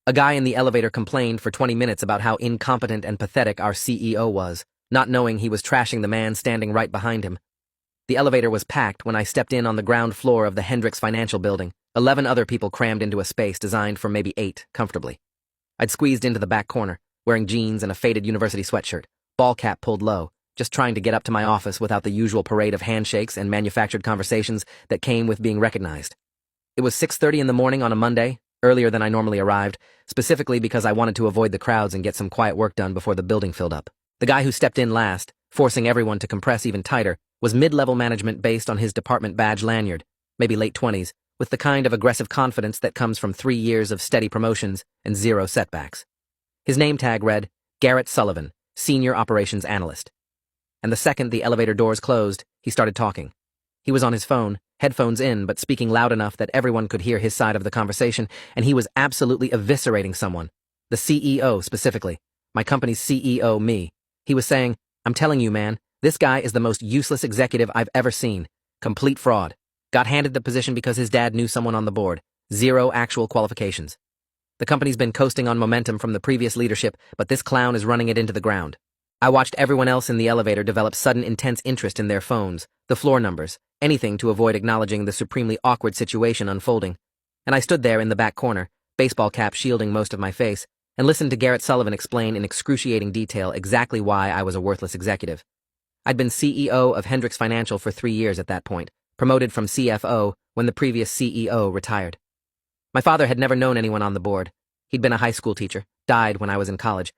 A guy in the elevator complained for 20 minutes about how incompetent and pathetic our CEO was, not knowing he was trashing the man standing right behind him. The elevator was packed when I stepped in on the ground floor of the Hendricks Financial Building, 11 other people crammed into a space designed for maybe 8, comfortably. I'd squeezed into the back corner, wearing jeans and a faded university sweatshirt, ball cap pulled low, just trying to get up to my office without the usual parade of handshakes and manufactured conversations that came with being recognized. It was 6:30 in the morning on a Monday, earlier than I normally arrived, specifically because I wanted to avoid the crowds and get some quiet work done before the building filled up. The guy who stepped in last, forcing everyone to compress even tighter, was mid-level management based on his department badge lanyard, maybe late 20s, with the kind of aggressive confidence that comes from 3 years of steady promotions and 0 setbacks. His name tag read, Garrett Sullivan, Senior Operations Analyst. And the second the elevator doors closed, he started talking. He was on his phone, headphones in, but speaking loud enough that everyone could hear his side of the conversation, and he was absolutely eviscerating someone. The CEO, specifically. My company's CEO, me. He was saying, I'm telling you, man, this guy is the most useless executive I've ever seen. Complete fraud. Got handed the position because his dad knew someone on the board. 0 actual qualifications. The company's been coasting on momentum from the previous leadership, but this clown is running it into the ground. I watched everyone else in the elevator develop sudden intense interest in their phones, the floor numbers, anything to avoid acknowledging the supremely awkward situation unfolding. And I stood there in the back corner, baseball cap shielding most of my face, and listened to Garrett Sullivan explain in excruciating detail exactly why I was a worthless executive. I'd been CEO of Hendricks Financial for 3 years at that point, promoted from CFO when the previous CEO retired. My father had never known anyone on the board. He'd been a high school teacher, died when I was in college.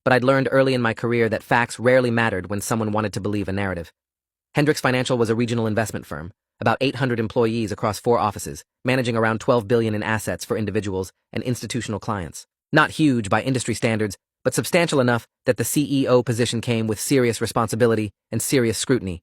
But I'd learned early in my career that facts rarely mattered when someone wanted to believe a narrative. Hendricks Financial was a regional investment firm, about 800 employees across 4 offices, managing around $12 billion in assets for individuals and institutional clients. Not huge by industry standards, but substantial enough that the CEO position came with serious responsibility and serious scrutiny.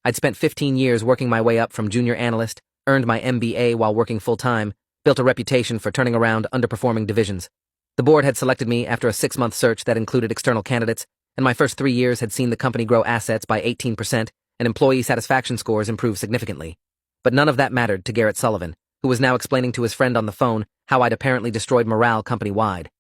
I'd spent 15 years working my way up from junior analyst, earned my MBA while working full-time, built a reputation for turning around underperforming divisions. The board had selected me after a 6-month search that included external candidates, and my first 3 years had seen the company grow assets by 18% and employee satisfaction scores improve significantly. But none of that mattered to Garrett Sullivan, who was now explaining to his friend on the phone how I'd apparently destroyed morale company-wide.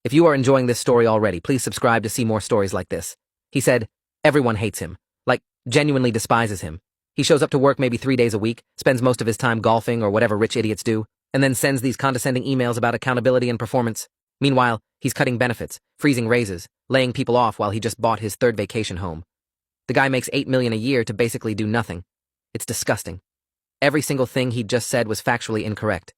If you are enjoying this story already, please subscribe to see more stories like this. He said, everyone hates him, like, genuinely despises him. He shows up to work maybe 3 days a week, spends most of his time golfing or whatever rich idiots do, and then sends these condescending emails about accountability and performance. Meanwhile, he's cutting benefits, freezing raises, laying people off while he just bought his 3rd vacation home. The guy makes $8 million a year to basically do nothing. It's disgusting. Every single thing he'd just said was factually incorrect.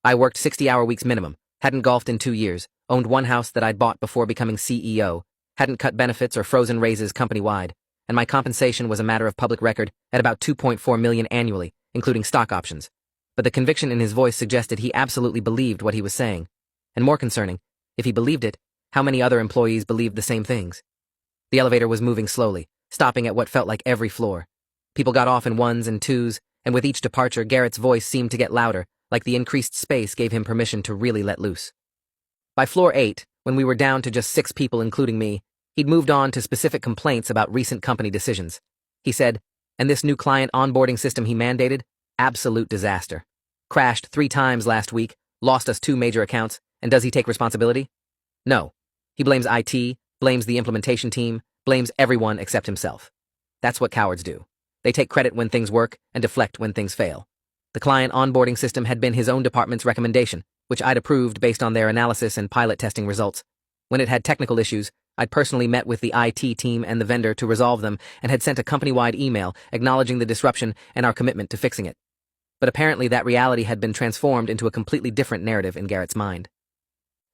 I worked 60-hour weeks minimum, hadn't golfed in 2 years, owned one house that I'd bought before becoming CEO, hadn't cut benefits or frozen raises company-wide, and my compensation was a matter of public record at about $2.4 million annually, including stock options. But the conviction in his voice suggested he absolutely believed what he was saying. And more concerning, if he believed it, how many other employees believed the same things? The elevator was moving slowly, stopping at what felt like every floor. People got off in 1s and 2s, and with each departure, Garrett's voice seemed to get louder, like the increased space gave him permission to really let loose. By floor 8, when we were down to just 6 people including me, he'd moved on to specific complaints about recent company decisions. He said, and this new client onboarding system he mandated? Absolute disaster. Crashed 3 times last week, lost us 2 major accounts, and does he take responsibility? No. He blames IT, blames the implementation team, blames everyone except himself. That's what cowards do. They take credit when things work and deflect when things fail. The client onboarding system had been his own department's recommendation, which I'd approved based on their analysis and pilot testing results. When it had technical issues, I'd personally met with the IT team and the vendor to resolve them and had sent a company-wide email acknowledging the disruption and our commitment to fixing it. But apparently that reality had been transformed into a completely different narrative in Garrett's mind.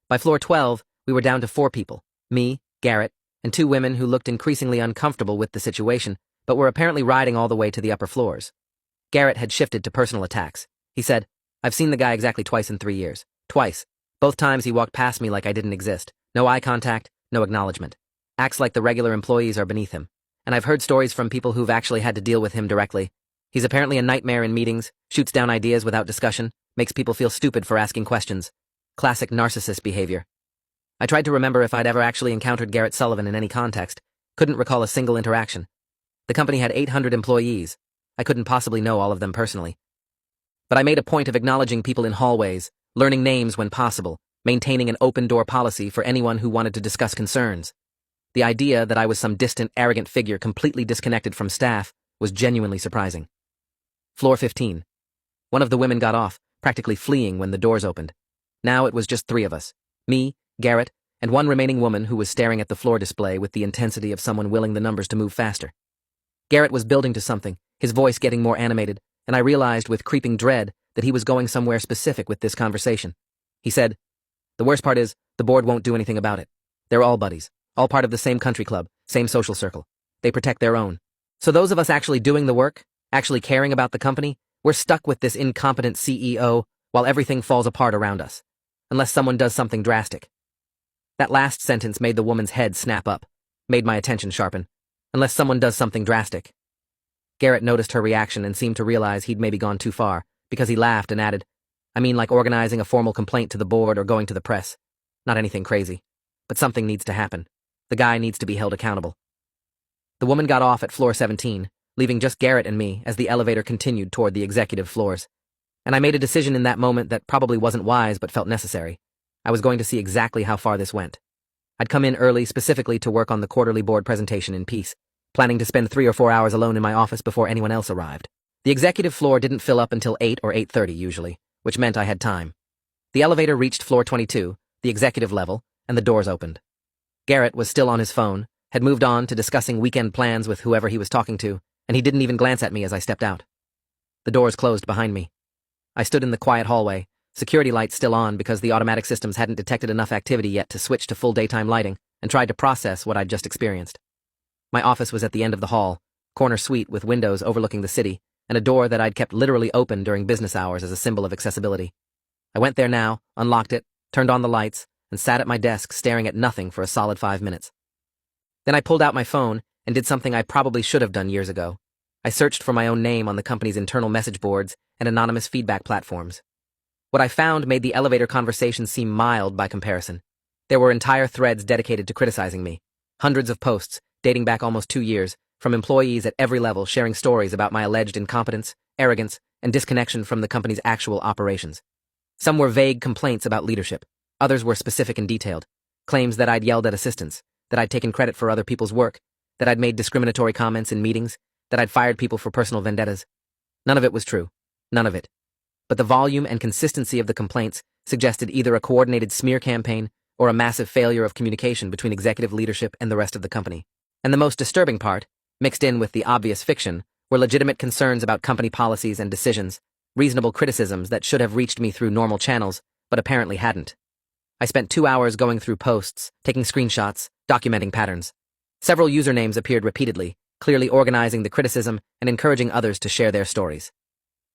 By floor 12, we were down to 4 people, me, Garrett, and 2 women who looked increasingly uncomfortable with the situation, but were apparently riding all the way to the upper floors. Garrett had shifted to personal attacks. He said, I've seen the guy exactly twice in 3 years. Twice. Both times he walked past me like I didn't exist. No eye contact, no acknowledgement. Acts like the regular employees are beneath him. And I've heard stories from people who've actually had to deal with him directly. He's apparently a nightmare in meetings, shoots down ideas without discussion, makes people feel stupid for asking questions. Classic narcissist behavior. I tried to remember if I'd ever actually encountered Garrett Sullivan in any context. Couldn't recall a single interaction. The company had 800 employees. I couldn't possibly know all of them personally. But I made a point of acknowledging people in hallways, learning names when possible, maintaining an open-door policy for anyone who wanted to discuss concerns. The idea that I was some distant, arrogant figure completely disconnected from staff was genuinely surprising. Floor 15. One of the women got off, practically fleeing when the doors opened. Now it was just 3 of us. Me, Garrett, and one remaining woman who was staring at the floor display with the intensity of someone willing the numbers to move faster. Garrett was building to something, his voice getting more animated, and I realized with creeping dread that he was going somewhere specific with this conversation. He said, "The worst part is, the board won't do anything about it. They're all buddies, all part of the same country club, same social circle. They protect their own. So those of us actually doing the work, actually caring about the company, we're stuck with this incompetent CEO while everything falls apart around us. Unless someone does something drastic." That last sentence made the woman's head snap up, made my attention sharpen. Unless someone does something drastic. Garrett noticed her reaction and seemed to realize he'd maybe gone too far, because he laughed and added, "I mean like organizing a formal complaint to the board or going to the press. Not anything crazy. But something needs to happen. The guy needs to be held accountable." The woman got off at floor 17, leaving just Garrett and me as the elevator continued toward the executive floors. And I made a decision in that moment that probably wasn't wise but felt necessary. I was going to see exactly how far this went. I'd come in early specifically to work on the quarterly board presentation in peace, planning to spend 3 or 4 hours alone in my office before anyone else arrived. The executive floor didn't fill up until 8 or 8:30 usually, which meant I had time. The elevator reached floor 22, the executive level, and the doors opened. Garrett was still on his phone, had moved on to discussing weekend plans with whoever he was talking to, and he didn't even glance at me as I stepped out. The doors closed behind me. I stood in the quiet hallway, security lights still on because the automatic systems hadn't detected enough activity yet to switch to full daytime lighting, and tried to process what I'd just experienced. My office was at the end of the hall, corner suite with windows overlooking the city, and a door that I'd kept literally open during business hours as a symbol of accessibility. I went there now, unlocked it, turned on the lights, and sat at my desk staring at nothing for a solid 5 minutes. Then I pulled out my phone and did something I probably should have done years ago. I searched for my own name on the company's internal message boards and anonymous feedback platforms. What I found made the elevator conversation seem mild by comparison. There were entire threads dedicated to criticizing me. Hundreds of posts, dating back almost 2 years, from employees at every level sharing stories about my alleged incompetence, arrogance, and disconnection from the company's actual operations. Some were vague complaints about leadership. Others were specific and detailed. Claims that I'd yelled at assistants, that I'd taken credit for other people's work, that I'd made discriminatory comments in meetings, that I'd fired people for personal vendettas. None of it was true. None of it. But the volume and consistency of the complaints suggested either a coordinated smear campaign or a massive failure of communication between executive leadership and the rest of the company. And the most disturbing part, mixed in with the obvious fiction, were legitimate concerns about company policies and decisions, reasonable criticisms that should have reached me through normal channels, but apparently hadn't. I spent 2 hours going through posts, taking screenshots, documenting patterns. Several usernames appeared repeatedly, clearly organizing the criticism and encouraging others to share their stories.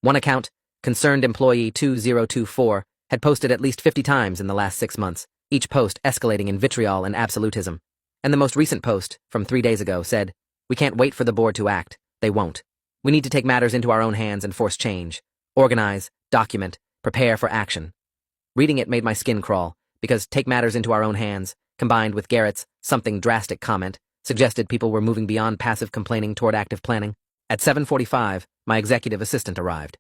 One account, Concerned Employee 2024, had posted at least 50 times in the last 6 months, each post escalating in vitriol and absolutism. And the most recent post, from 3 days ago, said, "We can't wait for the board to act. They won't. We need to take matters into our own hands and force change. Organize, document, prepare for action." Reading it made my skin crawl, because take matters into our own hands, combined with Garrett's something drastic comment, suggested people were moving beyond passive complaining toward active planning. At 7:45, my executive assistant arrived.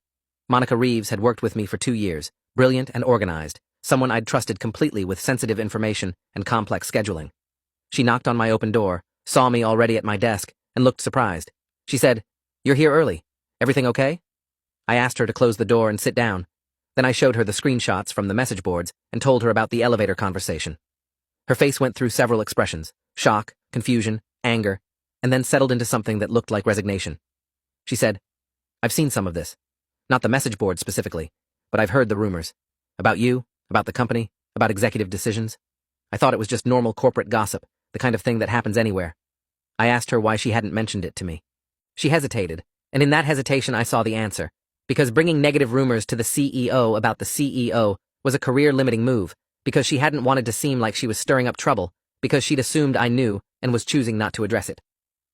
Monica Reeves had worked with me for 2 years, brilliant and organized, someone I'd trusted completely with sensitive information and complex scheduling. She knocked on my open door, saw me already at my desk, and looked surprised. She said, "You're here early. Everything okay?" I asked her to close the door and sit down. Then I showed her the screenshots from the message boards and told her about the elevator conversation. Her face went through several expressions: shock, confusion, anger, and then settled into something that looked like resignation. She said, "I've seen some of this. Not the message board specifically, but I've heard the rumors. About you, about the company, about executive decisions. I thought it was just normal corporate gossip, the kind of thing that happens anywhere." I asked her why she hadn't mentioned it to me. She hesitated, and in that hesitation I saw the answer. Because bringing negative rumors to the CEO about the CEO was a career-limiting move, because she hadn't wanted to seem like she was stirring up trouble, because she'd assumed I knew and was choosing not to address it.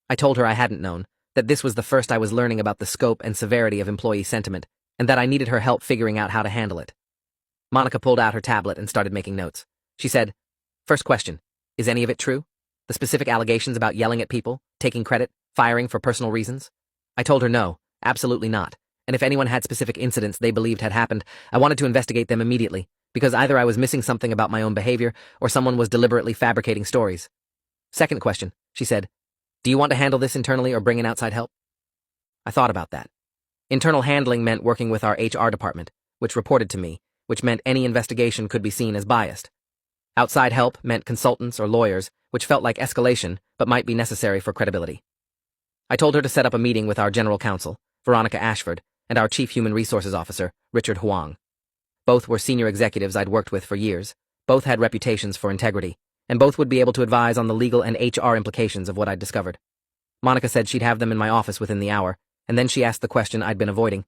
I told her I hadn't known, that this was the first I was learning about the scope and severity of employee sentiment, and that I needed her help figuring out how to handle it. Monica pulled out her tablet and started making notes. She said, "First question, is any of it true? The specific allegations about yelling at people, taking credit, firing for personal reasons?" I told her no, absolutely not, and if anyone had specific incidents they believed had happened, I wanted to investigate them immediately, because either I was missing something about my own behavior or someone was deliberately fabricating stories. Second question, she said, do you want to handle this internally or bring in outside help? I thought about that. Internal handling meant working with our HR department, which reported to me, which meant any investigation could be seen as biased. Outside help meant consultants or lawyers, which felt like escalation, but might be necessary for credibility. I told her to set up a meeting with our general counsel, Veronica Ashford, and our chief human resources officer, Richard Huang. Both were senior executives I'd worked with for years, both had reputations for integrity, and both would be able to advise on the legal and HR implications of what I'd discovered. Monica said she'd have them in my office within the hour, and then she asked the question I'd been avoiding.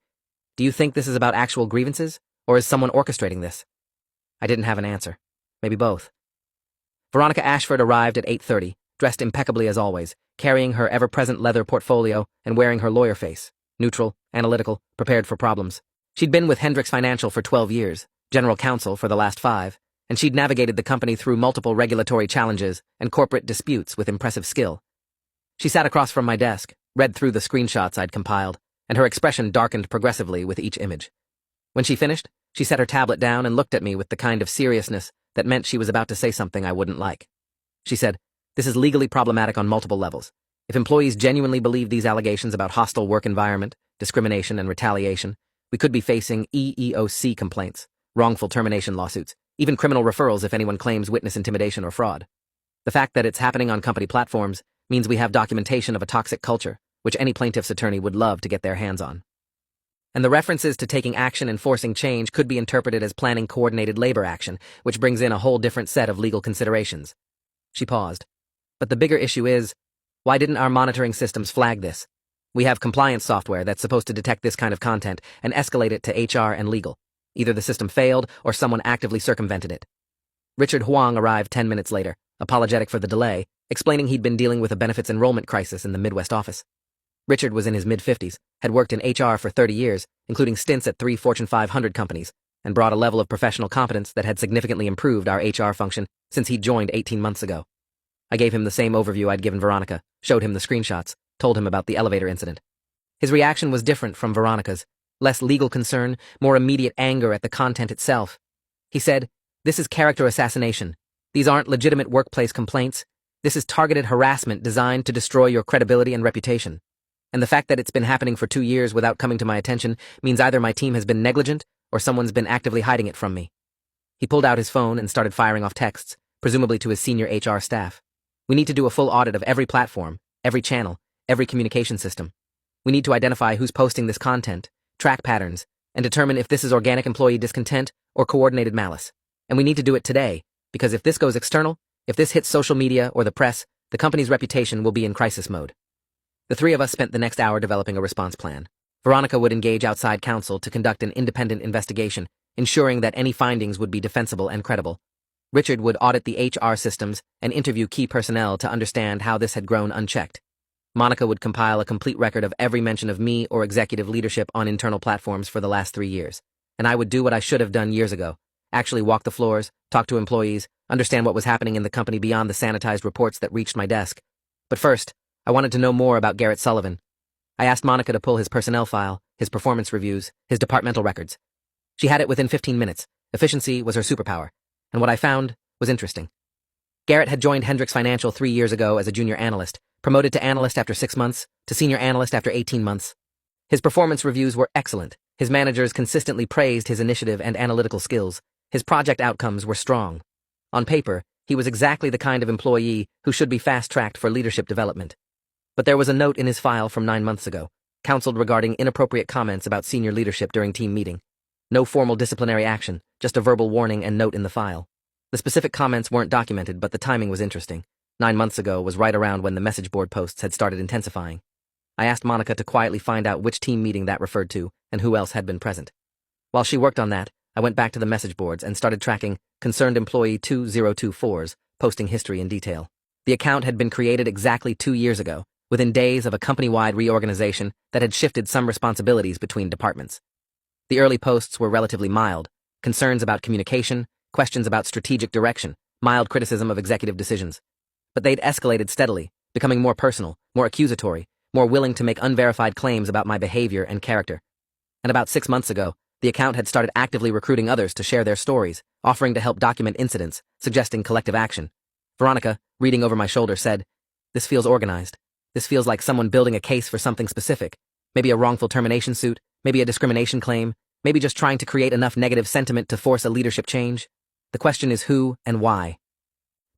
Do you think this is about actual grievances, or is someone orchestrating this? I didn't have an answer. Maybe both. Veronica Ashford arrived at 8:30, dressed impeccably as always, carrying her ever-present leather portfolio and wearing her lawyer face, neutral, analytical, prepared for problems. She'd been with Hendricks Financial for 12 years, general counsel for the last 5, and she'd navigated the company through multiple regulatory challenges and corporate disputes with impressive skill. She sat across from my desk, read through the screenshots I'd compiled, and her expression darkened progressively with each image. When she finished, she set her tablet down and looked at me with the kind of seriousness that meant she was about to say something I wouldn't like. She said, "This is legally problematic on multiple levels. If employees genuinely believe these allegations about hostile work environment, discrimination, and retaliation, we could be facing EEOC complaints, wrongful termination lawsuits, even criminal referrals if anyone claims witness intimidation or fraud. The fact that it's happening on company platforms means we have documentation of a toxic culture, which any plaintiff's attorney would love to get their hands on. And the references to taking action and forcing change could be interpreted as planning coordinated labor action, which brings in a whole different set of legal considerations." She paused. "But the bigger issue is, why didn't our monitoring systems flag this? We have compliance software that's supposed to detect this kind of content and escalate it to HR and legal. Either the system failed or someone actively circumvented it." Richard Huang arrived 10 minutes later, apologetic for the delay, explaining he'd been dealing with a benefits enrollment crisis in the Midwest office. Richard was in his mid-50s, had worked in HR for 30 years, including stints at 3 Fortune 500 companies, and brought a level of professional competence that had significantly improved our HR function since he'd joined 18 months ago. I gave him the same overview I'd given Veronica, showed him the screenshots, told him about the elevator incident. His reaction was different from Veronica's, less legal concern, more immediate anger at the content itself. He said, "This is character assassination. These aren't legitimate workplace complaints. This is targeted harassment designed to destroy your credibility and reputation. And the fact that it's been happening for 2 years without coming to my attention means either my team has been negligent or someone's been actively hiding it from me." He pulled out his phone and started firing off texts, presumably to his senior HR staff. "We need to do a full audit of every platform, every channel, every communication system. We need to identify who's posting this content, track patterns, and determine if this is organic employee discontent or coordinated malice. And we need to do it today, because if this goes external, if this hits social media or the press, the company's reputation will be in crisis mode." The three of us spent the next hour developing a response plan. Veronica would engage outside counsel to conduct an independent investigation, ensuring that any findings would be defensible and credible. Richard would audit the HR systems and interview key personnel to understand how this had grown unchecked. Monica would compile a complete record of every mention of me or executive leadership on internal platforms for the last 3 years. And I would do what I should have done years ago, actually walk the floors, talk to employees, understand what was happening in the company beyond the sanitized reports that reached my desk. But first, I wanted to know more about Garrett Sullivan. I asked Monica to pull his personnel file, his performance reviews, his departmental records. She had it within 15 minutes. Efficiency was her superpower, and what I found was interesting. Garrett had joined Hendricks Financial 3 years ago as a junior analyst, promoted to analyst after 6 months, to senior analyst after 18 months. His performance reviews were excellent. His managers consistently praised his initiative and analytical skills. His project outcomes were strong. On paper, he was exactly the kind of employee who should be fast-tracked for leadership development. But there was a note in his file from 9 months ago, counseled regarding inappropriate comments about senior leadership during team meeting. No formal disciplinary action, just a verbal warning and note in the file. The specific comments weren't documented, but the timing was interesting. 9 months ago was right around when the message board posts had started intensifying. I asked Monica to quietly find out which team meeting that referred to and who else had been present. While she worked on that, I went back to the message boards and started tracking Concerned Employee 2024's posting history in detail. The account had been created exactly 2 years ago, within days of a company-wide reorganization that had shifted some responsibilities between departments. The early posts were relatively mild, concerns about communication, questions about strategic direction, mild criticism of executive decisions. But they'd escalated steadily, becoming more personal, more accusatory, more willing to make unverified claims about my behavior and character. And about 6 months ago, The account had started actively recruiting others to share their stories, offering to help document incidents, suggesting collective action. Veronica, reading over my shoulder, said, "This feels organized. This feels like someone building a case for something specific. Maybe a wrongful termination suit, maybe a discrimination claim, maybe just trying to create enough negative sentiment to force a leadership change. The question is who and why."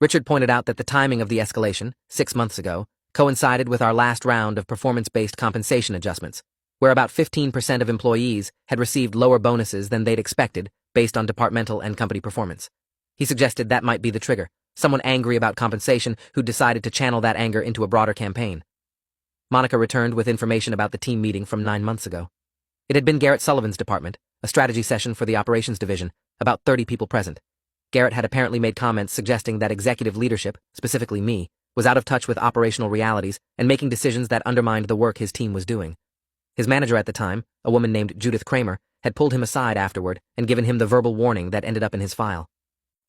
Richard pointed out that the timing of the escalation, 6 months ago, coincided with our last round of performance-based compensation adjustments, where about 15% of employees had received lower bonuses than they'd expected based on departmental and company performance. He suggested that might be the trigger, someone angry about compensation who decided to channel that anger into a broader campaign. Monica returned with information about the team meeting from 9 months ago. It had been Garrett Sullivan's department, a strategy session for the operations division, about 30 people present. Garrett had apparently made comments suggesting that executive leadership, specifically me, was out of touch with operational realities and making decisions that undermined the work his team was doing. His manager at the time, a woman named Judith Kramer, had pulled him aside afterward and given him the verbal warning that ended up in his file.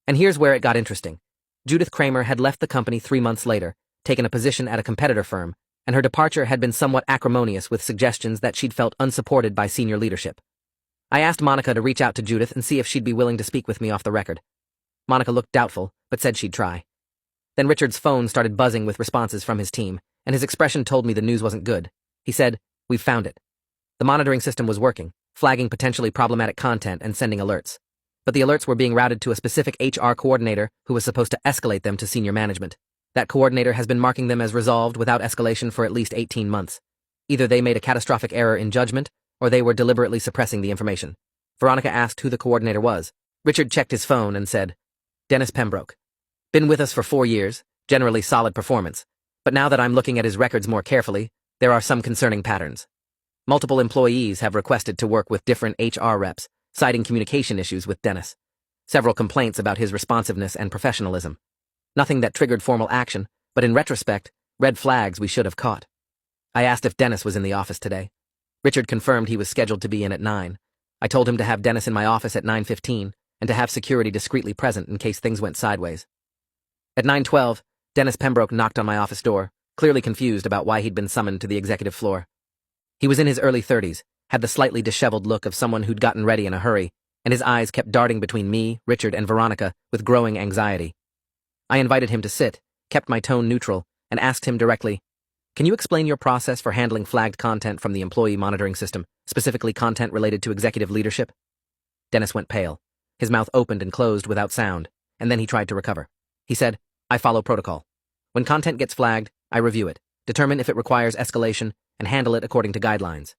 And here's where it got interesting. Judith Kramer had left the company 3 months later, taken a position at a competitor firm, and her departure had been somewhat acrimonious with suggestions that she'd felt unsupported by senior leadership. I asked Monica to reach out to Judith and see if she'd be willing to speak with me off the record. Monica looked doubtful, but said she'd try. Then Richard's phone started buzzing with responses from his team, and his expression told me the news wasn't good. He said, "We've found it." The monitoring system was working, flagging potentially problematic content and sending alerts. But the alerts were being routed to a specific HR coordinator who was supposed to escalate them to senior management. That coordinator has been marking them as resolved without escalation for at least 18 months. Either they made a catastrophic error in judgment, or they were deliberately suppressing the information. Veronica asked who the coordinator was. Richard checked his phone and said, "Dennis Pembroke. Been with us for 4 years, generally solid performance. But now that I'm looking at his records more carefully, there are some concerning patterns. Multiple employees have requested to work with different HR reps, citing communication issues with Dennis. Several complaints about his responsiveness and professionalism. Nothing that triggered formal action, but in retrospect, red flags we should have caught." I asked if Dennis was in the office today. Richard confirmed he was scheduled to be in at 9. I told him to have Dennis in my office at 9:15 and to have security discreetly present in case things went sideways. At 9:12, Dennis Pembroke knocked on my office door, clearly confused about why he'd been summoned to the executive floor. He was in his early 30s, had the slightly disheveled look of someone who'd gotten ready in a hurry, and his eyes kept darting between me, Richard, and Veronica with growing anxiety. I invited him to sit, kept my tone neutral, and asked him directly, "Can you explain your process for handling flagged content from the employee monitoring system, specifically content related to executive leadership?" Dennis went pale. His mouth opened and closed without sound, and then he tried to recover. He said, "I follow protocol. When content gets flagged, I review it, determine if it requires escalation, and handle it according to guidelines."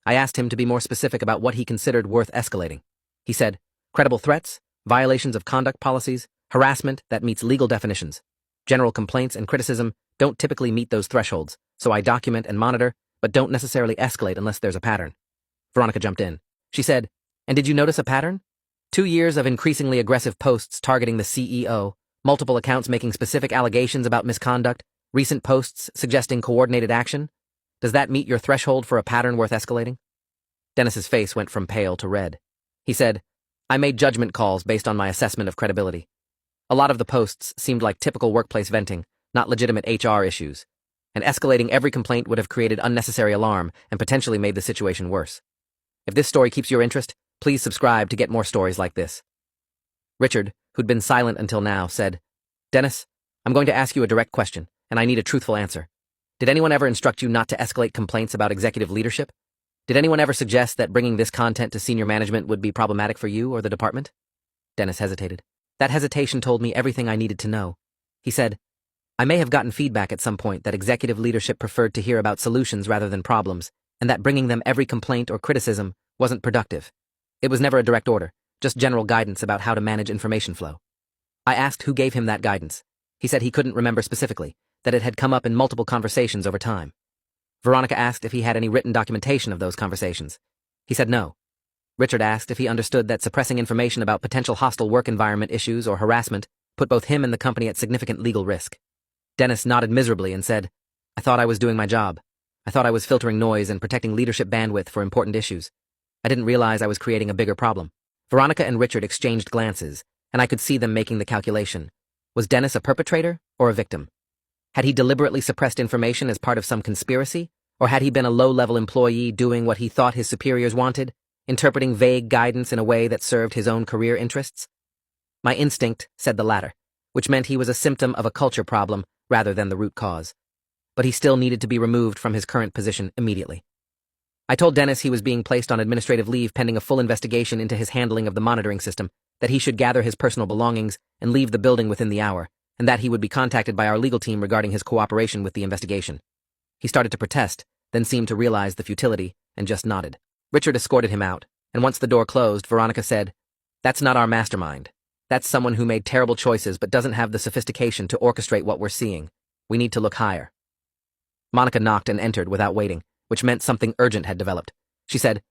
I asked him to be more specific about what he considered worth escalating. He said, "Credible threats, violations of conduct policies, harassment that meets legal definitions. General complaints and criticism don't typically meet those thresholds, so I document and monitor, but don't necessarily escalate unless there's a pattern." Veronica jumped in. She said, "And did you notice a pattern? 2 years of increasingly aggressive posts targeting the CEO, multiple accounts making specific allegations about misconduct, recent posts suggesting coordinated action. Does that meet your threshold for a pattern worth escalating?" Dennis's face went from pale to red. He said, "I made judgment calls based on my assessment of credibility. A lot of the posts seemed like typical workplace venting, not legitimate HR issues, and escalating every complaint would have created unnecessary alarm and potentially made the situation worse. If this story keeps your interest, please subscribe to get more stories like this." Richard, who'd been silent until now, said, "Dennis, I'm going to ask you a direct question, and I need a truthful answer. Did anyone ever instruct you not to escalate complaints about executive leadership? Did anyone ever suggest that bringing this content to senior management would be problematic for you or the department?" Dennis hesitated. That hesitation told me everything I needed to know. He said, "I may have gotten feedback at some point that executive leadership preferred to hear about solutions rather than problems, and that bringing them every complaint or criticism wasn't productive. It was never a direct order, just general guidance about how to manage information flow." I asked who gave him that guidance. He said he couldn't remember specifically, that it had come up in multiple conversations over time. Veronica asked if he had any written documentation of those conversations. He said no. Richard asked if he understood that suppressing information about potential hostile work environment issues or harassment put both him and the company at significant legal risk. Dennis nodded miserably and said, "I thought I was doing my job. I thought I was filtering noise and protecting leadership bandwidth for important issues. I didn't realize I was creating a bigger problem." Veronica and Richard exchanged glances, and I could see them making the calculation. Was Dennis a perpetrator or a victim? Had he deliberately suppressed information as part of some conspiracy, or had he been a low-level employee doing what he thought his superiors wanted, interpreting vague guidance in a way that served his own career interests? My instinct said the latter, which meant he was a symptom of a culture problem rather than the root cause. But he still needed to be removed from his current position immediately. I told Dennis he was being placed on administrative leave pending a full investigation into his handling of the monitoring system, that he should gather his personal belongings and leave the building within the hour, and that he would be contacted by our legal team regarding his cooperation with the investigation. He started to protest, then seemed to realize the futility, and just nodded. Richard escorted him out, and once the door closed, Veronica said, "That's not our mastermind. That's someone who made terrible choices but doesn't have the sophistication to orchestrate what we're seeing. We need to look higher." Monica knocked and entered without waiting, which meant something urgent had developed. She said,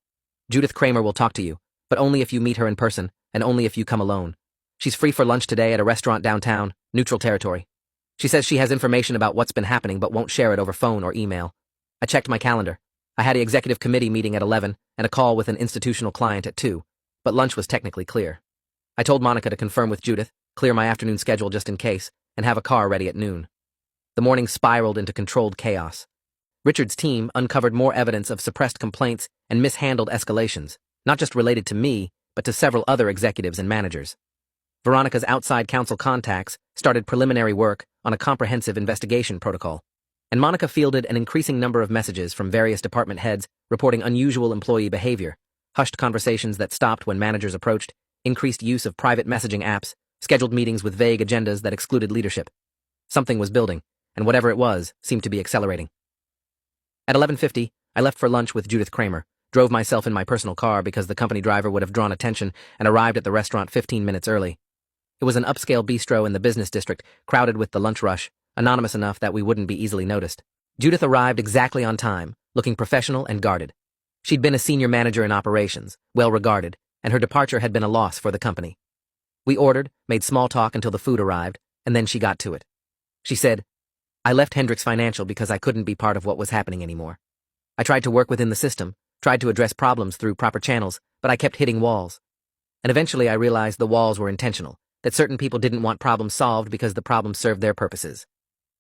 "Judith Kramer will talk to you, but only if you meet her in person, and only if you come alone. She's free for lunch today at a restaurant downtown, neutral territory. She says she has information about what's been happening but won't share it over phone or email." I checked my calendar. I had an executive committee meeting at 11 and a call with an institutional client at 2, but lunch was technically clear. I told Monica to confirm with Judith, clear my afternoon schedule just in case, and have a car ready at noon. The morning spiraled into controlled chaos. Richard's team uncovered more evidence of suppressed complaints and mishandled escalations, not just related to me, but to several other executives and managers. Veronica's outside counsel contacts started preliminary work on a comprehensive investigation protocol, and Monica fielded an increasing number of messages from various department heads reporting unusual employee behavior, hushed conversations that stopped when managers approached, increased use of private messaging apps, scheduled meetings with vague agendas that excluded leadership. Something was building, and whatever it was seemed to be accelerating. At 11:50, I left for lunch with Judith Kramer, drove myself in my personal car because the company driver would have drawn attention, and arrived at the restaurant 15 minutes early. It was an upscale bistro in the business district, crowded with the lunch rush, anonymous enough that we wouldn't be easily noticed. Judith arrived exactly on time, looking professional and guarded. She'd been a senior manager in operations, well regarded, and her departure had been a loss for the company. We ordered, made small talk until the food arrived, and then she got to it. She said, "I left Hendricks Financial because I couldn't be part of what was happening anymore. I tried to work within the system, tried to address problems through proper channels, but I kept hitting walls. And eventually I realized the walls were intentional, that certain people didn't want problems solved because the problems served their purposes."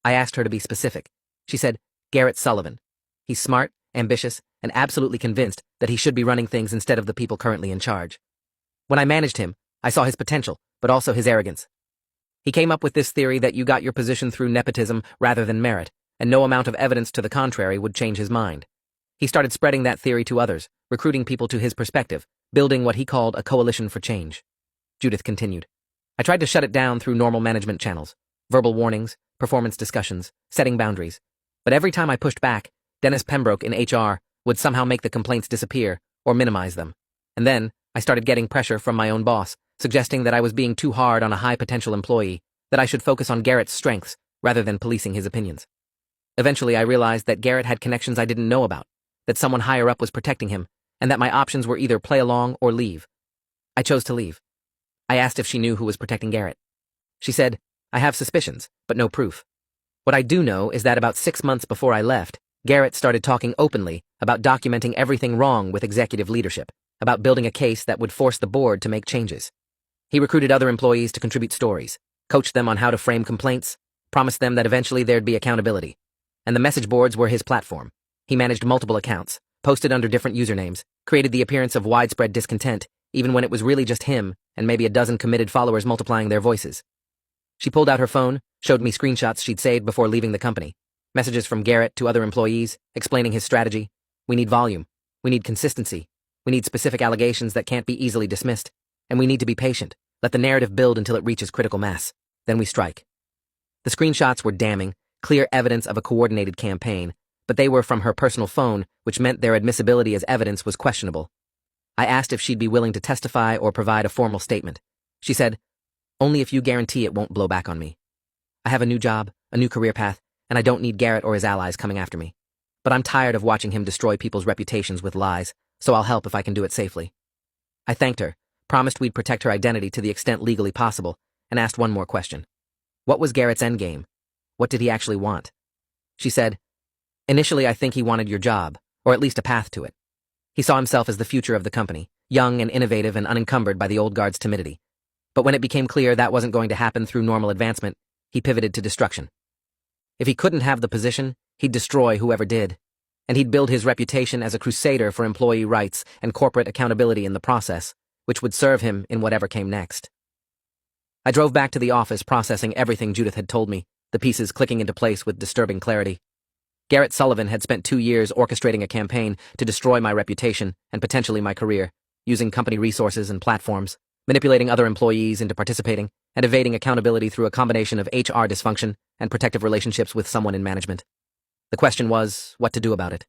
I asked her to be specific. She said, "Garrett Sullivan. He's smart, ambitious, and absolutely convinced that he should be running things instead of the people currently in charge. When I managed him, I saw his potential, but also his arrogance. He came up with this theory that you got your position through nepotism rather than merit, and no amount of evidence to the contrary would change his mind. He started spreading that theory to others, recruiting people to his perspective, building what he called a coalition for change." Judith continued. "I tried to shut it down through normal management channels, verbal warnings, performance discussions, setting boundaries. But every time I pushed back, Dennis Pembroke in HR would somehow make the complaints disappear or minimize them. And then I started getting pressure from my own boss, suggesting that I was being too hard on a high-potential employee, that I should focus on Garrett's strengths rather than policing his opinions. Eventually I realized that Garrett had connections I didn't know about, that someone higher up was protecting him, and that my options were either play along or leave. I chose to leave. I asked if she knew who was protecting Garrett. She said, "I have suspicions, but no proof. What I do know is that about 6 months before I left, Garrett started talking openly about documenting everything wrong with executive leadership, about building a case that would force the board to make changes. He recruited other employees to contribute stories, coached them on how to frame complaints, promised them that eventually there'd be accountability. And the message boards were his platform. He managed multiple accounts, posted under different usernames, created the appearance of widespread discontent, even when it was really just him and maybe a dozen committed followers multiplying their voices." She pulled out her phone, showed me screenshots she'd saved before leaving the company. Messages from Garrett to other employees, explaining his strategy. "We need volume. We need consistency. We need specific allegations that can't be easily dismissed. And we need to be patient. Let the narrative build until it reaches critical mass. Then we strike." The screenshots were damning, clear evidence of a coordinated campaign, but they were from her personal phone, which meant their admissibility as evidence was questionable. I asked if she'd be willing to testify or provide a formal statement. She said, "Only if you guarantee it won't blow back on me. I have a new job, a new career path, and I don't need Garrett or his allies coming after me. But I'm tired of watching him destroy people's reputations with lies, so I'll help if I can do it safely." I thanked her, promised we'd protect her identity to the extent legally possible, and asked one more question. What was Garrett's endgame? What did he actually want? She said, "Initially I think he wanted your job, or at least a path to it. He saw himself as the future of the company, young and innovative and unencumbered by the old guard's timidity. But when it became clear that wasn't going to happen through normal advancement, he pivoted to destruction. If he couldn't have the position, he'd destroy whoever did. and he'd build his reputation as a crusader for employee rights and corporate accountability in the process, which would serve him in whatever came next. I drove back to the office processing everything Judith had told me, the pieces clicking into place with disturbing clarity. Garrett Sullivan had spent 2 years orchestrating a campaign to destroy my reputation and potentially my career, using company resources and platforms, manipulating other employees into participating, and evading accountability through a combination of HR dysfunction and protective relationships with someone in management. The question was, what to do about it?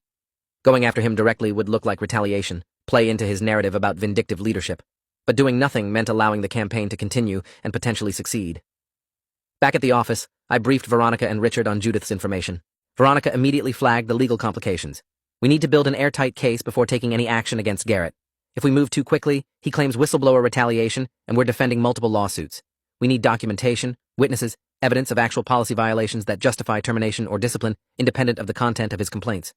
Going after him directly would look like retaliation, play into his narrative about vindictive leadership, but doing nothing meant allowing the campaign to continue and potentially succeed. Back at the office, I briefed Veronica and Richard on Judith's information. Veronica immediately flagged the legal complications. We need to build an airtight case before taking any action against Garrett. If we move too quickly, he claims whistleblower retaliation, and we're defending multiple lawsuits. We need documentation, witnesses, evidence of actual policy violations that justify termination or discipline independent of the content of his complaints.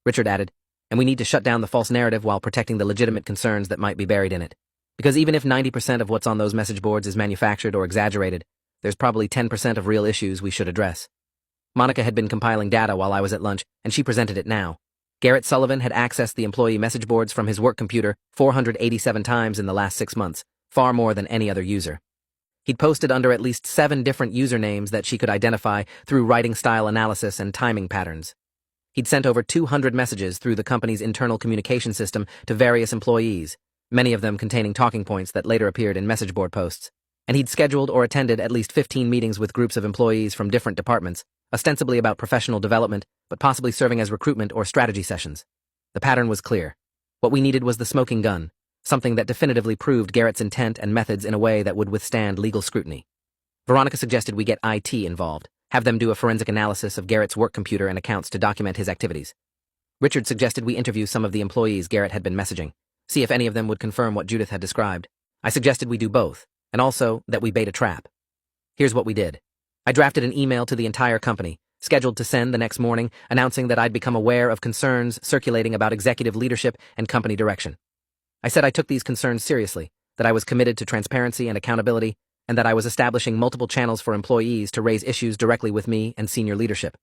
Richard added, and we need to shut down the false narrative while protecting the legitimate concerns that might be buried in it. Because even if 90% of what's on those message boards is manufactured or exaggerated, there's probably 10% of real issues we should address. Monica had been compiling data while I was at lunch, and she presented it now. Garrett Sullivan had accessed the employee message boards from his work computer 487 times in the last 6 months, far more than any other user. He'd posted under at least 7 different usernames that she could identify through writing style analysis and timing patterns. He'd sent over 200 messages through the company's internal communication system to various employees, many of them containing talking points that later appeared in message board posts. And he'd scheduled or attended at least 15 meetings with groups of employees from different departments, ostensibly about professional development, but possibly serving as recruitment or strategy sessions. The pattern was clear. What we needed was the smoking gun, something that definitively proved Garrett's intent and methods in a way that would withstand legal scrutiny. Veronica suggested we get IT involved, have them do a forensic analysis of Garrett's work computer and accounts to document his activities. Richard suggested we interview some of the employees Garrett had been messaging, see if any of them would confirm what Judith had described. I suggested we do both, and also that we bait a trap. Here's what we did. I drafted an email to the entire company, scheduled to send the next morning, announcing that I'd become aware of concerns circulating about executive leadership and company direction. I said I took these concerns seriously, that I was committed to transparency and accountability, and that I was establishing multiple channels for employees to raise issues directly with me and senior leadership.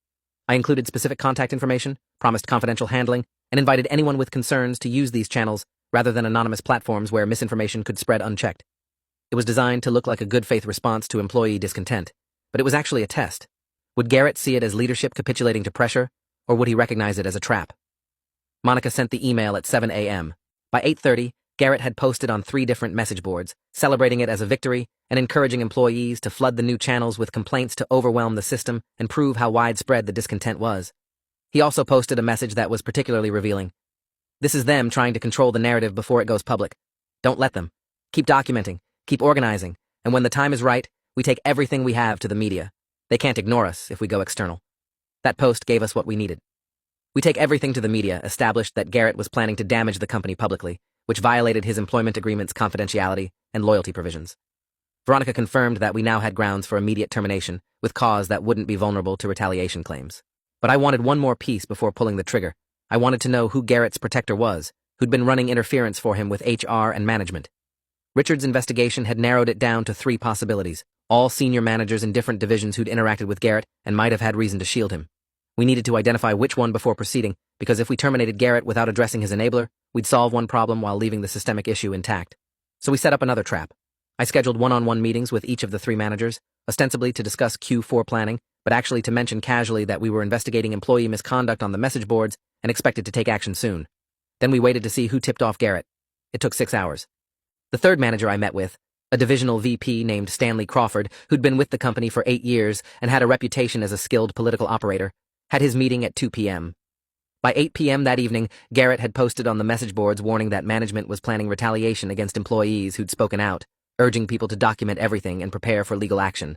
I included specific contact information, promised confidential handling, and invited anyone with concerns to use these channels rather than anonymous platforms where misinformation could spread unchecked. It was designed to look like a good faith response to employee discontent, but it was actually a test. Would Garrett see it as leadership capitulating to pressure, or would he recognize it as a trap? Monica sent the email at 7 a.m. By 8:30, Garrett had posted on 3 different message boards, celebrating it as a victory and encouraging employees to flood the new channels with complaints to overwhelm the system and prove how widespread the discontent was. He also posted a message that was particularly revealing. This is them trying to control the narrative before it goes public. Don't let them. Keep documenting, keep organizing, and when the time is right, we take everything we have to the media. They can't ignore us if we go external. That post gave us what we needed. We take everything to the media established that Garrett was planning to damage the company publicly, which violated his employment agreement's confidentiality and loyalty provisions. Veronica confirmed that we now had grounds for immediate termination, with cause that wouldn't be vulnerable to retaliation claims. But I wanted one more piece before pulling the trigger. I wanted to know who Garrett's protector was, who'd been running interference for him with HR and management. Richard's investigation had narrowed it down to 3 possibilities, all senior managers in different divisions who'd interacted with Garrett and might have had reason to shield him. We needed to identify which one before proceeding, because if we terminated Garrett without addressing his enabler, we'd solve one problem while leaving the systemic issue intact. So we set up another trap. I scheduled one-on-one meetings with each of the 3 managers, ostensibly to discuss Q4 planning, but actually to mention casually that we were investigating employee misconduct on the message boards and expected to take action soon. Then we waited to see who tipped off Garrett. It took 6 hours. The 3rd manager I met with, a divisional VP named Stanley Crawford, who'd been with the company for 8 years and had a reputation as a skilled political operator, had his meeting at 2 p.m. By 8 p.m. that evening, Garrett had posted on the message boards warning that management was planning retaliation against employees who'd spoken out, urging people to document everything and prepare for legal action.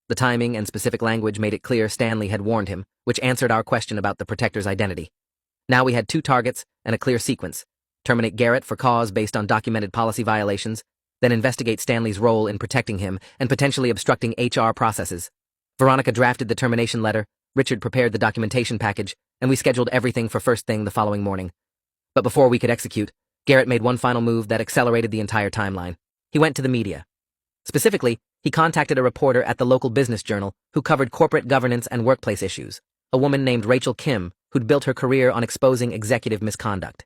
The timing and specific language made it clear Stanley had warned him, which answered our question about the protector's identity. Now we had 2 targets and a clear sequence. Terminate Garrett for cause based on documented policy violations, then investigate Stanley's role in protecting him and potentially obstructing HR processes. Veronica drafted the termination letter, Richard prepared the documentation package, and we scheduled everything for first thing the following morning. But before we could execute, Garrett made one final move that accelerated the entire timeline. He went to the media. Specifically, he contacted a reporter at the local business journal who covered corporate governance and workplace issues, a woman named Rachel Kim, who'd built her career on exposing executive misconduct.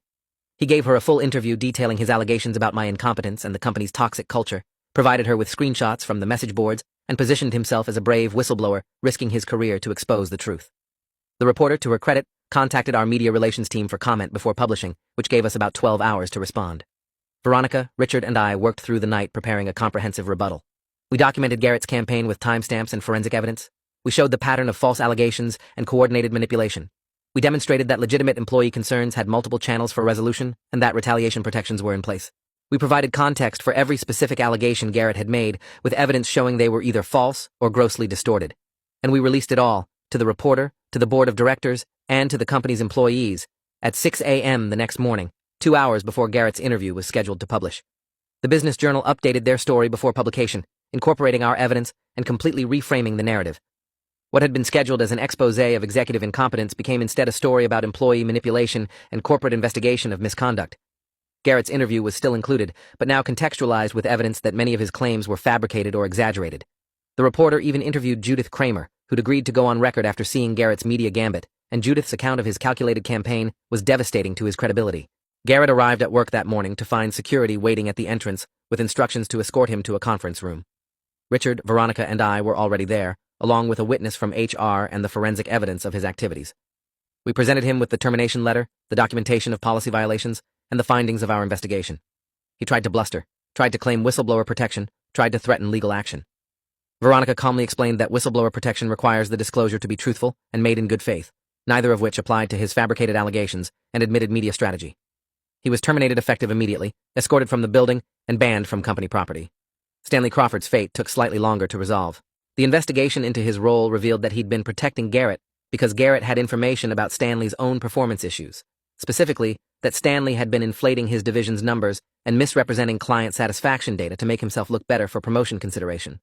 He gave her a full interview detailing his allegations about my incompetence and the company's toxic culture, provided her with screenshots from the message boards, and positioned himself as a brave whistleblower, risking his career to expose the truth. The reporter, to her credit, contacted our media relations team for comment before publishing, which gave us about 12 hours to respond. Veronica, Richard, and I worked through the night preparing a comprehensive rebuttal. We documented Garrett's campaign with timestamps and forensic evidence. We showed the pattern of false allegations and coordinated manipulation. We demonstrated that legitimate employee concerns had multiple channels for resolution and that retaliation protections were in place. We provided context for every specific allegation Garrett had made, with evidence showing they were either false or grossly distorted. And we released it all, to the reporter, to the board of directors, and to the company's employees, at 6 a.m. the next morning, 2 hours before Garrett's interview was scheduled to publish. The Business Journal updated their story before publication, incorporating our evidence and completely reframing the narrative. What had been scheduled as an exposé of executive incompetence became instead a story about employee manipulation and corporate investigation of misconduct. Garrett's interview was still included, but now contextualized with evidence that many of his claims were fabricated or exaggerated. The reporter even interviewed Judith Kramer, who'd agreed to go on record after seeing Garrett's media gambit, and Judith's account of his calculated campaign was devastating to his credibility. Garrett arrived at work that morning to find security waiting at the entrance, with instructions to escort him to a conference room. Richard, Veronica, and I were already there, along with a witness from HR and the forensic evidence of his activities. We presented him with the termination letter, the documentation of policy violations, and the findings of our investigation. He tried to bluster, tried to claim whistleblower protection, tried to threaten legal action. Veronica calmly explained that whistleblower protection requires the disclosure to be truthful and made in good faith, neither of which applied to his fabricated allegations and admitted media strategy. He was terminated effective immediately, escorted from the building, and banned from company property. Stanley Crawford's fate took slightly longer to resolve. The investigation into his role revealed that he'd been protecting Garrett because Garrett had information about Stanley's own performance issues, specifically that Stanley had been inflating his division's numbers and misrepresenting client satisfaction data to make himself look better for promotion consideration.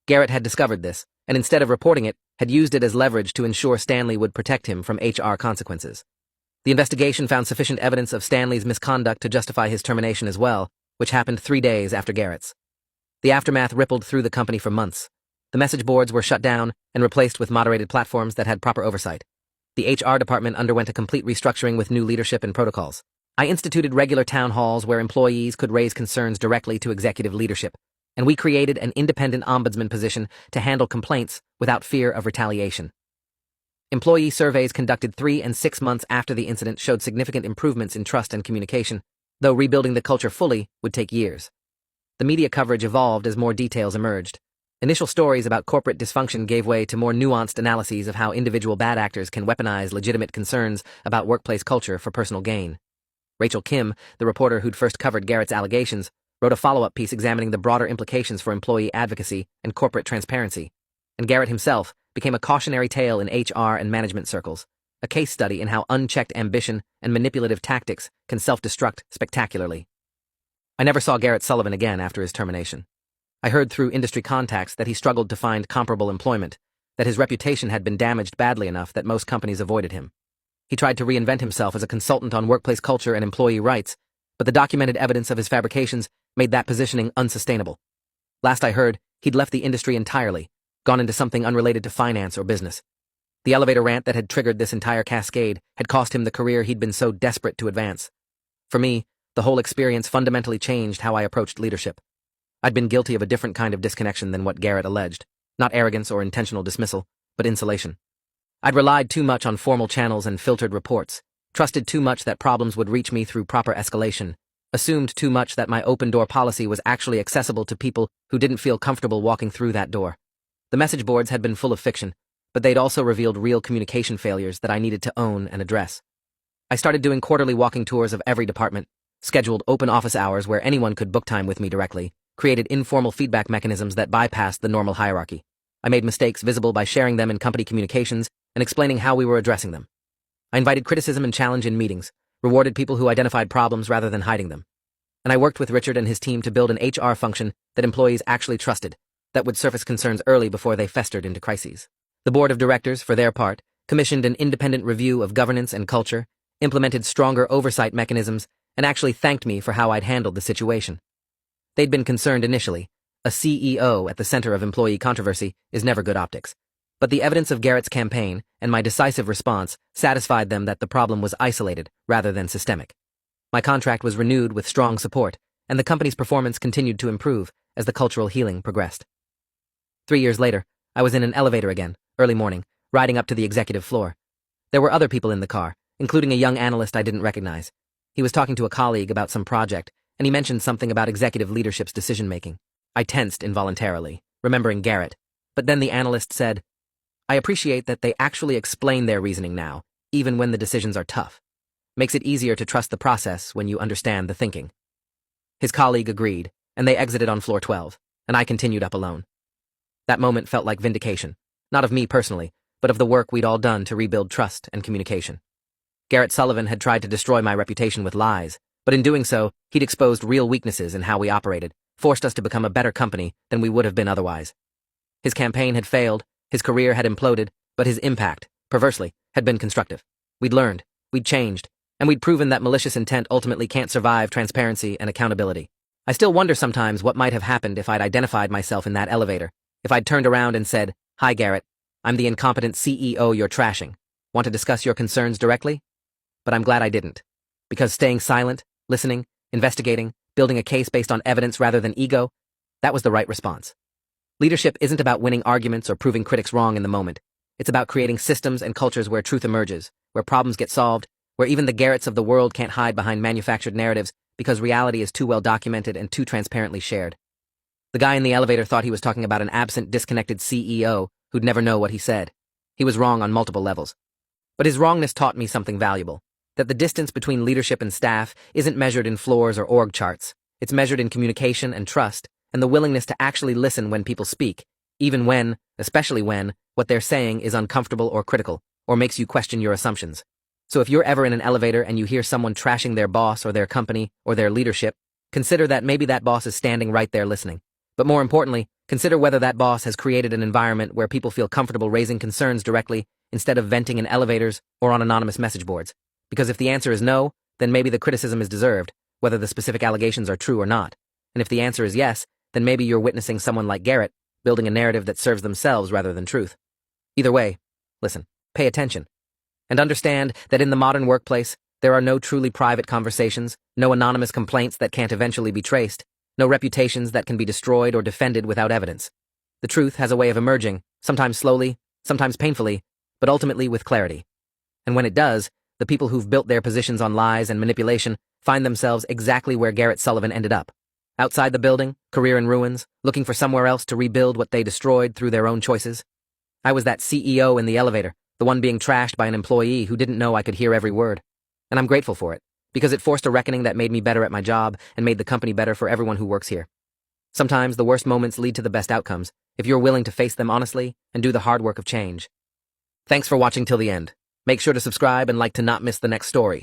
Garrett had discovered this, and instead of reporting it, had used it as leverage to ensure Stanley would protect him from HR consequences. The investigation found sufficient evidence of Stanley's misconduct to justify his termination as well, which happened 3 days after Garrett's. The aftermath rippled through the company for months. The message boards were shut down and replaced with moderated platforms that had proper oversight. The HR department underwent a complete restructuring with new leadership and protocols. I instituted regular town halls where employees could raise concerns directly to executive leadership, and we created an independent ombudsman position to handle complaints without fear of retaliation. Employee surveys conducted 3 and 6 months after the incident showed significant improvements in trust and communication, though rebuilding the culture fully would take years. The media coverage evolved as more details emerged. Initial stories about corporate dysfunction gave way to more nuanced analyses of how individual bad actors can weaponize legitimate concerns about workplace culture for personal gain. Rachel Kim, the reporter who'd first covered Garrett's allegations, wrote a follow-up piece examining the broader implications for employee advocacy and corporate transparency. And Garrett himself became a cautionary tale in HR and management circles, a case study in how unchecked ambition and manipulative tactics can self-destruct spectacularly. I never saw Garrett Sullivan again after his termination. I heard through industry contacts that he struggled to find comparable employment, that his reputation had been damaged badly enough that most companies avoided him. He tried to reinvent himself as a consultant on workplace culture and employee rights, but the documented evidence of his fabrications made that positioning unsustainable. Last I heard, he'd left the industry entirely, gone into something unrelated to finance or business. The elevator rant that had triggered this entire cascade had cost him the career he'd been so desperate to advance. For me, the whole experience fundamentally changed how I approached leadership. I'd been guilty of a different kind of disconnection than what Garrett alleged, not arrogance or intentional dismissal, but insulation. I'd relied too much on formal channels and filtered reports, trusted too much that problems would reach me through proper escalation, assumed too much that my open-door policy was actually accessible to people who didn't feel comfortable walking through that door. The message boards had been full of fiction, but they'd also revealed real communication failures that I needed to own and address. I started doing quarterly walking tours of every department, scheduled open office hours where anyone could book time with me directly, created informal feedback mechanisms that bypassed the normal hierarchy. I made mistakes visible by sharing them in company communications and explaining how we were addressing them. I invited criticism and challenge in meetings, rewarded people who identified problems rather than hiding them. And I worked with Richard and his team to build an HR function that employees actually trusted, that would surface concerns early before they festered into crises. The board of directors, for their part, commissioned an independent review of governance and culture, implemented stronger oversight mechanisms, and actually thanked me for how I'd handled the situation. They'd been concerned initially. A CEO at the center of employee controversy is never good optics. But the evidence of Garrett's campaign and my decisive response satisfied them that the problem was isolated rather than systemic. My contract was renewed with strong support, and the company's performance continued to improve as the cultural healing progressed. 3 years later, I was in an elevator again, early morning, riding up to the executive floor. There were other people in the car, including a young analyst I didn't recognize. He was talking to a colleague about some project, and he mentioned something about executive leadership's decision-making. I tensed involuntarily, remembering Garrett, but then the analyst said, "I appreciate that they actually explain their reasoning now, even when the decisions are tough. Makes it easier to trust the process when you understand the thinking." His colleague agreed, and they exited on floor 12, and I continued up alone. That moment felt like vindication, not of me personally, but of the work we'd all done to rebuild trust and communication. Garrett Sullivan had tried to destroy my reputation with lies, but in doing so, he'd exposed real weaknesses in how we operated, forced us to become a better company than we would have been otherwise. His campaign had failed, his career had imploded, but his impact, perversely, had been constructive. We'd learned, we'd changed, and we'd proven that malicious intent ultimately can't survive transparency and accountability. I still wonder sometimes what might have happened if I'd identified myself in that elevator, if I'd turned around and said, "Hi, Garrett, I'm the incompetent CEO you're trashing. Want to discuss your concerns directly?" But I'm glad I didn't, because staying silent, listening, investigating, building a case based on evidence rather than ego, that was the right response. Leadership isn't about winning arguments or proving critics wrong in the moment. It's about creating systems and cultures where truth emerges, where problems get solved, where even the Garretts of the world can't hide behind manufactured narratives because reality is too well documented and too transparently shared. The guy in the elevator thought he was talking about an absent, disconnected CEO who'd never know what he said. He was wrong on multiple levels. But his wrongness taught me something valuable, that the distance between leadership and staff isn't measured in floors or org charts. It's measured in communication and trust, and the willingness to actually listen when people speak, even when, especially when, what they're saying is uncomfortable or critical, or makes you question your assumptions. So if you're ever in an elevator and you hear someone trashing their boss or their company or their leadership, consider that maybe that boss is standing right there listening. But more importantly, consider whether that boss has created an environment where people feel comfortable raising concerns directly instead of venting in elevators or on anonymous message boards. Because if the answer is no, then maybe the criticism is deserved, whether the specific allegations are true or not. And if the answer is yes, then maybe you're witnessing someone like Garrett building a narrative that serves themselves rather than truth. Either way, listen, pay attention, and understand that in the modern workplace, there are no truly private conversations, no anonymous complaints that can't eventually be traced, no reputations that can be destroyed or defended without evidence. The truth has a way of emerging, sometimes slowly, sometimes painfully, but ultimately with clarity. And when it does, the people who've built their positions on lies and manipulation find themselves exactly where Garrett Sullivan ended up. Outside the building, career in ruins, looking for somewhere else to rebuild what they destroyed through their own choices. I was that CEO in the elevator, the one being trashed by an employee who didn't know I could hear every word. And I'm grateful for it, because it forced a reckoning that made me better at my job and made the company better for everyone who works here. Sometimes the worst moments lead to the best outcomes, if you're willing to face them honestly and do the hard work of change. Thanks for watching till the end. Make sure to subscribe and like to not miss the next story.